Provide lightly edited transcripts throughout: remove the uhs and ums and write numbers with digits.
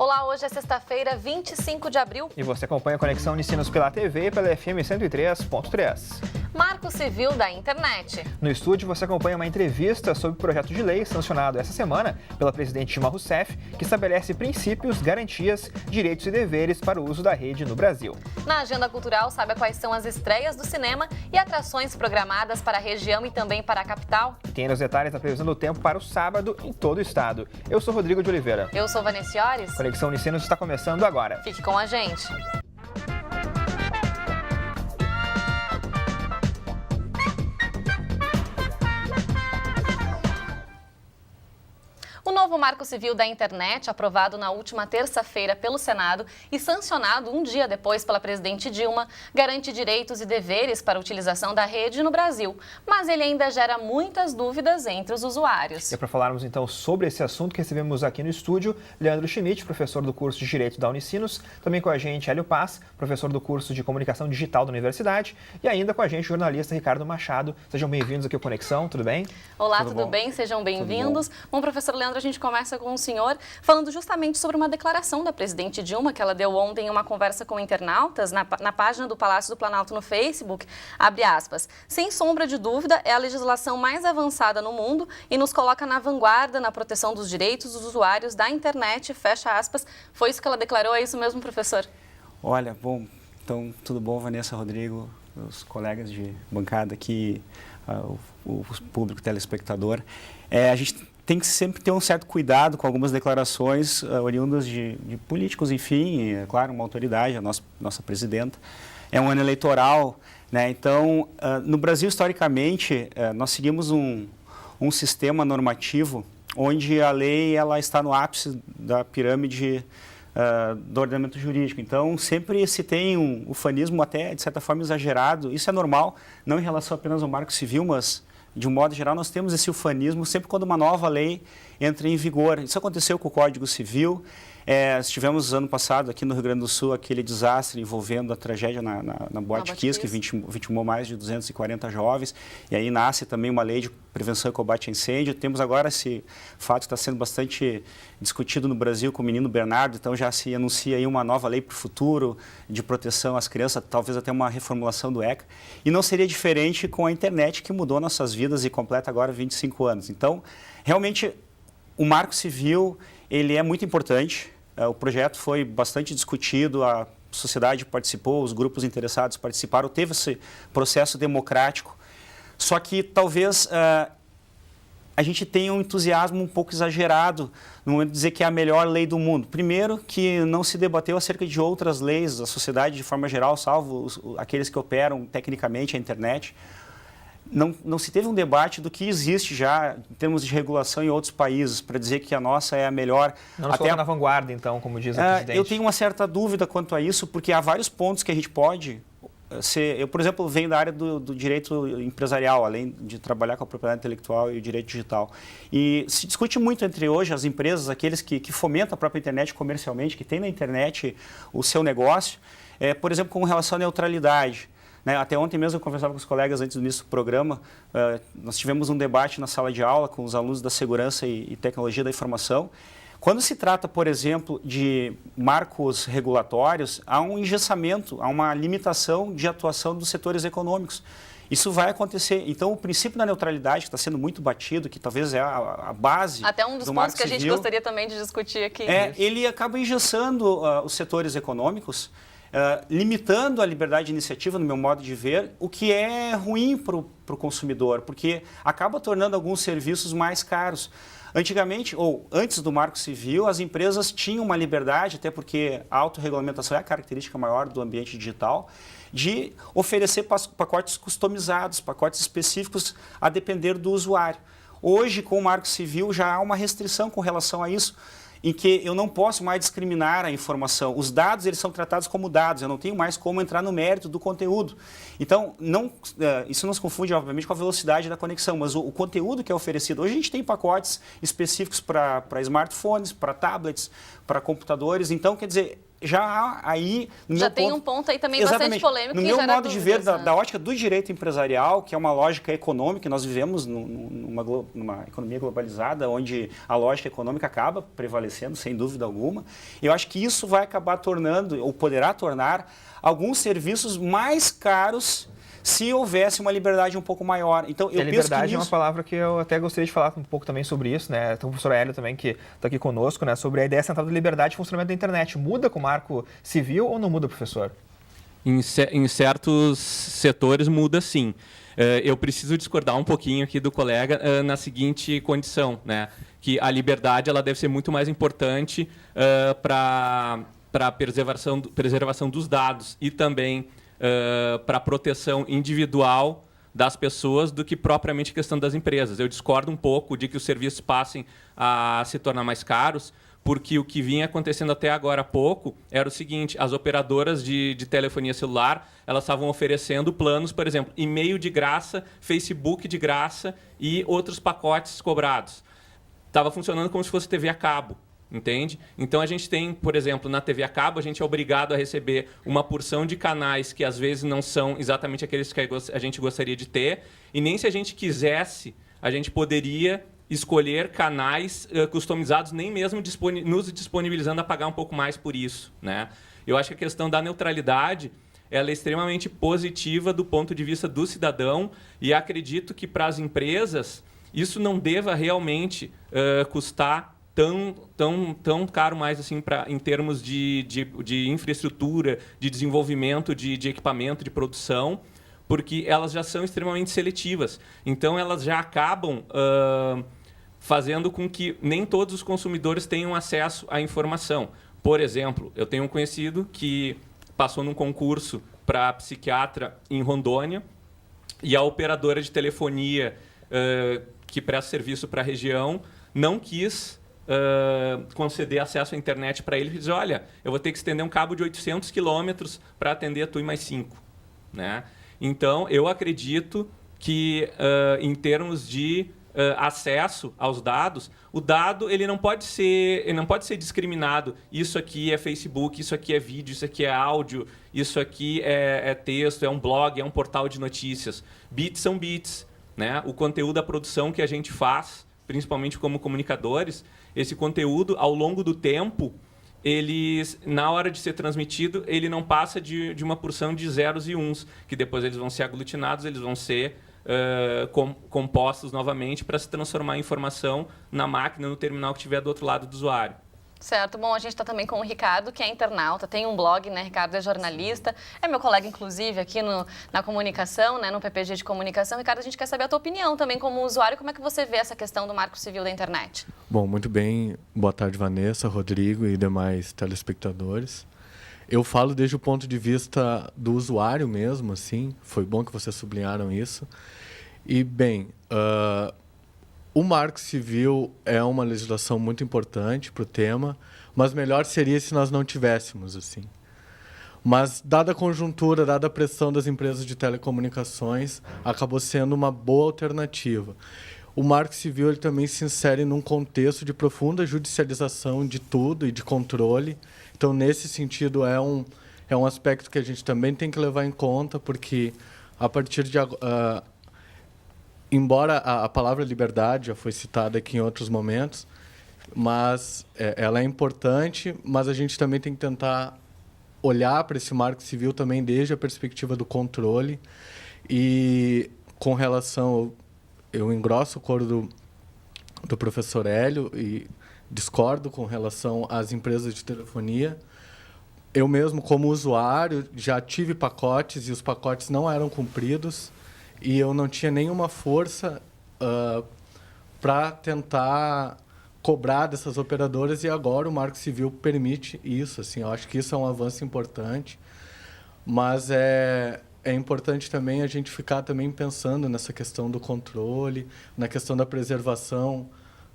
Olá, hoje é sexta-feira, 25 de abril. E você acompanha a Conexão Unicinos pela TV e pela FM 103.3. Marco Civil da Internet. No estúdio, você acompanha uma entrevista sobre o projeto de lei sancionado essa semana pela presidente Dilma Rousseff, que estabelece princípios, garantias, direitos e deveres para o uso da rede no Brasil. Na agenda cultural, saiba quais são as estreias do cinema e atrações programadas para a região e também para a capital. E tem os detalhes da previsão do tempo para o sábado em todo o estado. Eu sou Rodrigo de Oliveira. Eu sou Vanessa Ores. Conexão Unicinos está começando agora. Fique com a gente. O novo Marco Civil da Internet, aprovado na última terça-feira pelo Senado e sancionado um dia depois pela presidente Dilma, garante direitos e deveres para a utilização da rede no Brasil, mas ele ainda gera muitas dúvidas entre os usuários. E para falarmos então sobre esse assunto que recebemos aqui no estúdio, Leandro Schmidt, professor do curso de Direito da Unicinos, também com a gente Hélio Paz, professor do curso de Comunicação Digital da Universidade, e ainda com a gente o jornalista Ricardo Machado. Sejam bem-vindos aqui ao Conexão, tudo bem? Olá, tudo bem? Sejam bem-vindos. Bom, professor Leandro, a gente começa com o senhor falando justamente sobre uma declaração da presidente Dilma que ela deu ontem em uma conversa com internautas na página do Palácio do Planalto no Facebook, abre aspas, sem sombra de dúvida é a legislação mais avançada no mundo e nos coloca na vanguarda na proteção dos direitos dos usuários da internet, fecha aspas. Foi isso que ela declarou, é isso mesmo, professor? Olha, bom, então tudo bom, Vanessa, Rodrigo, os colegas de bancada aqui, o público telespectador. A gente tem que sempre ter um certo cuidado com algumas declarações oriundas de políticos, enfim, é claro, uma autoridade, a nossa presidenta. É um ano eleitoral, né? Então, no Brasil, historicamente, nós seguimos um sistema normativo onde a lei ela está no ápice da pirâmide do ordenamento jurídico. Então, sempre se tem um ufanismo até, de certa forma, exagerado. Isso é normal, não em relação apenas ao Marco Civil, mas de um modo geral, nós temos esse ufanismo sempre quando uma nova lei entra em vigor. Isso aconteceu com o Código Civil. Tivemos ano passado aqui no Rio Grande do Sul aquele desastre envolvendo a tragédia na Boate Kiss, que vitimou mais de 240 jovens. E aí nasce também uma lei de prevenção e combate a incêndio. Temos agora esse fato que está sendo bastante discutido no Brasil com o menino Bernardo. Então já se anuncia aí uma nova lei para o futuro de proteção às crianças, talvez até uma reformulação do ECA. E não seria diferente com a internet que mudou nossas vidas e completa agora 25 anos. Então, realmente, o Marco Civil ele é muito importante. O projeto foi bastante discutido, a sociedade participou, os grupos interessados participaram, teve esse processo democrático. Só que talvez a gente tenha um entusiasmo um pouco exagerado no momento de dizer que é a melhor lei do mundo. Primeiro, que não se debateu acerca de outras leis da sociedade de forma geral, salvo aqueles que operam tecnicamente a internet. Não se teve um debate do que existe já em termos de regulação em outros países para dizer que a nossa é a melhor. Não nos coloca na vanguarda, então, como diz a presidente. Eu tenho uma certa dúvida quanto a isso, porque há vários pontos que a gente pode ser... Eu, por exemplo, venho da área do direito empresarial, além de trabalhar com a propriedade intelectual e o direito digital. E se discute muito entre hoje as empresas, aqueles que fomentam a própria internet comercialmente, que têm na internet o seu negócio, por exemplo, com relação à neutralidade. Até ontem mesmo eu conversava com os colegas antes do início do programa, nós tivemos um debate na sala de aula com os alunos da segurança e tecnologia da informação. Quando se trata, por exemplo, de marcos regulatórios, há um engessamento, há uma limitação de atuação dos setores econômicos. Isso vai acontecer. Então, o princípio da neutralidade, que está sendo muito batido, que talvez é a base até um dos do pontos Marco que a gente Civil, gostaria também de discutir aqui. Ele acaba engessando os setores econômicos, limitando a liberdade de iniciativa, no meu modo de ver, o que é ruim para o consumidor, porque acaba tornando alguns serviços mais caros. Antigamente, ou antes do Marco Civil, as empresas tinham uma liberdade, até porque a autorregulamentação é a característica maior do ambiente digital, de oferecer pacotes customizados, pacotes específicos a depender do usuário. Hoje, com o Marco Civil, já há uma restrição com relação a isso, em que eu não posso mais discriminar a informação. Os dados, eles são tratados como dados, eu não tenho mais como entrar no mérito do conteúdo. Então, isso não se confunde, obviamente, com a velocidade da conexão, mas o conteúdo que é oferecido. Hoje a gente tem pacotes específicos para smartphones, para tablets, para computadores. Então, quer dizer, já aí... Já tem um ponto aí também bastante polêmico. No meu modo de ver, da ótica do direito empresarial, que é uma lógica econômica, nós vivemos numa economia globalizada, onde a lógica econômica acaba prevalecendo, sem dúvida alguma. Eu acho que isso vai acabar tornando, ou poderá tornar, alguns serviços mais caros se houvesse uma liberdade um pouco maior. Então, eu penso que liberdade é uma palavra que eu até gostaria de falar um pouco também sobre isso, né? Tem o professor Hélio também, que está aqui conosco, né? Sobre a ideia central da liberdade e funcionamento da internet. Muda com o marco civil ou não muda, professor? Em certos setores muda sim. Eu preciso discordar um pouquinho aqui do colega na seguinte condição, né? Que a liberdade ela deve ser muito mais importante para a preservação dos dados e também para a proteção individual das pessoas do que propriamente a questão das empresas. Eu discordo um pouco de que os serviços passem a se tornar mais caros, porque o que vinha acontecendo até agora há pouco era o seguinte: as operadoras de telefonia celular elas estavam oferecendo planos, por exemplo, e-mail de graça, Facebook de graça e outros pacotes cobrados. Estava funcionando como se fosse TV a cabo. Entende? Então, a gente tem, por exemplo, na TV a cabo, a gente é obrigado a receber uma porção de canais que, às vezes, não são exatamente aqueles que a gente gostaria de ter. E nem se a gente quisesse, a gente poderia escolher canais customizados, nem mesmo nos disponibilizando a pagar um pouco mais por isso, né? Eu acho que a questão da neutralidade ela é extremamente positiva do ponto de vista do cidadão e acredito que, para as empresas, isso não deva realmente custar tão caro mais assim em termos de infraestrutura, de desenvolvimento de equipamento, de produção, porque elas já são extremamente seletivas. Então, elas já acabam fazendo com que nem todos os consumidores tenham acesso à informação. Por exemplo, eu tenho um conhecido que passou num concurso para psiquiatra em Rondônia e a operadora de telefonia que presta serviço para a região não quis conceder acesso à internet para ele e dizer: olha, eu vou ter que estender um cabo de 800 quilômetros para atender a tu e mais 5. Né? Então, eu acredito que, em termos de acesso aos dados, o dado ele não pode ser discriminado. Isso aqui é Facebook, isso aqui é vídeo, isso aqui é áudio, isso aqui é texto, é um blog, é um portal de notícias. Bits são bits. Né? O conteúdo da produção que a gente faz, principalmente como comunicadores, esse conteúdo, ao longo do tempo, na hora de ser transmitido, ele não passa de uma porção de zeros e uns, que depois eles vão ser aglutinados, eles vão ser compostos novamente para se transformar em informação na máquina, no terminal que estiver do outro lado do usuário. Certo. Bom, a gente está também com o Ricardo, que é internauta, tem um blog, né? Ricardo é jornalista, é meu colega, inclusive, aqui na comunicação, né? No PPG de comunicação. Ricardo, a gente quer saber a tua opinião também como usuário, como é que você vê essa questão do Marco Civil da internet? Bom, muito bem. Boa tarde, Vanessa, Rodrigo e demais telespectadores. Eu falo desde o ponto de vista do usuário mesmo, assim. Foi bom que vocês sublinharam isso. E, bem, o Marco Civil é uma legislação muito importante para o tema, mas melhor seria se nós não tivéssemos, assim. Mas, dada a conjuntura, dada a pressão das empresas de telecomunicações, acabou sendo uma boa alternativa. O Marco Civil ele também se insere num contexto de profunda judicialização de tudo e de controle. Então, nesse sentido, é um aspecto que a gente também tem que levar em conta, porque, a partir de agora... Embora a palavra liberdade já foi citada aqui em outros momentos, mas ela é importante, mas a gente também tem que tentar olhar para esse Marco Civil também desde a perspectiva do controle. E com relação... Eu engrosso o coro do professor Hélio e discordo com relação às empresas de telefonia. Eu mesmo, como usuário, já tive pacotes e os pacotes não eram cumpridos. E eu não tinha nenhuma força para tentar cobrar dessas operadoras, e agora o Marco Civil permite isso. Assim, eu acho que isso é um avanço importante, mas é importante também a gente ficar também pensando nessa questão do controle, na questão da preservação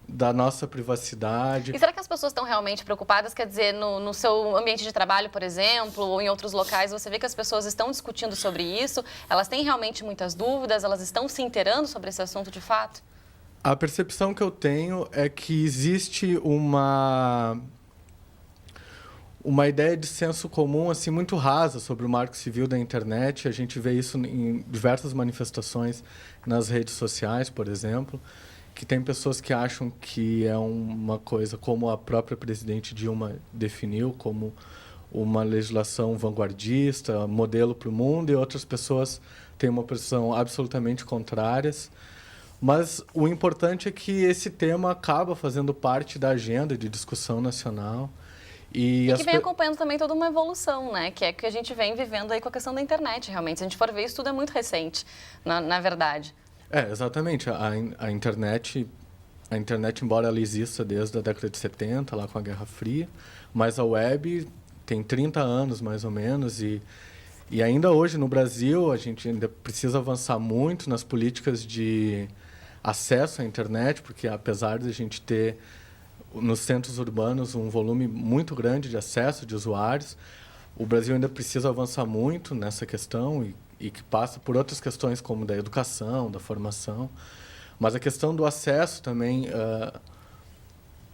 da nossa privacidade. E será que as pessoas estão realmente preocupadas? Quer dizer, no seu ambiente de trabalho, por exemplo, ou em outros locais, você vê que as pessoas estão discutindo sobre isso? Elas têm realmente muitas dúvidas? Elas estão se inteirando sobre esse assunto de fato? A percepção que eu tenho é que existe uma uma ideia de senso comum assim muito rasa sobre o Marco Civil da internet. A gente vê isso em diversas manifestações nas redes sociais, por exemplo, que tem pessoas que acham que é uma coisa como a própria presidente Dilma definiu, como uma legislação vanguardista, modelo para o mundo, e outras pessoas têm uma posição absolutamente contrárias. Mas o importante é que esse tema acaba fazendo parte da agenda de discussão nacional. E que vem acompanhando também toda uma evolução, né? Que é que a gente vem vivendo aí com a questão da internet, realmente. Se a gente for ver, isso tudo é muito recente, na verdade. Exatamente. A internet, embora ela exista desde a década de 70, lá com a Guerra Fria, mas a web tem 30 anos, mais ou menos, e ainda hoje, no Brasil, a gente ainda precisa avançar muito nas políticas de acesso à internet, porque apesar de a gente ter nos centros urbanos um volume muito grande de acesso de usuários, o Brasil ainda precisa avançar muito nessa questão e que passa por outras questões como da educação, da formação. Mas a questão do acesso também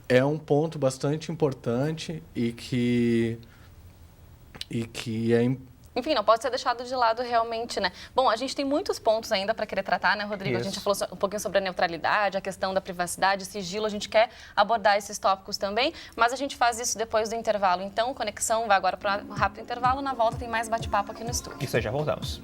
é um ponto bastante importante e que é Enfim, não pode ser deixado de lado realmente, né? Bom, a gente tem muitos pontos ainda para querer tratar, né, Rodrigo? Isso. A gente já falou um pouquinho sobre a neutralidade, a questão da privacidade, sigilo, a gente quer abordar esses tópicos também, mas a gente faz isso depois do intervalo. Então, Conexão vai agora para um rápido intervalo, na volta tem mais bate-papo aqui no estúdio. Isso aí, já voltamos.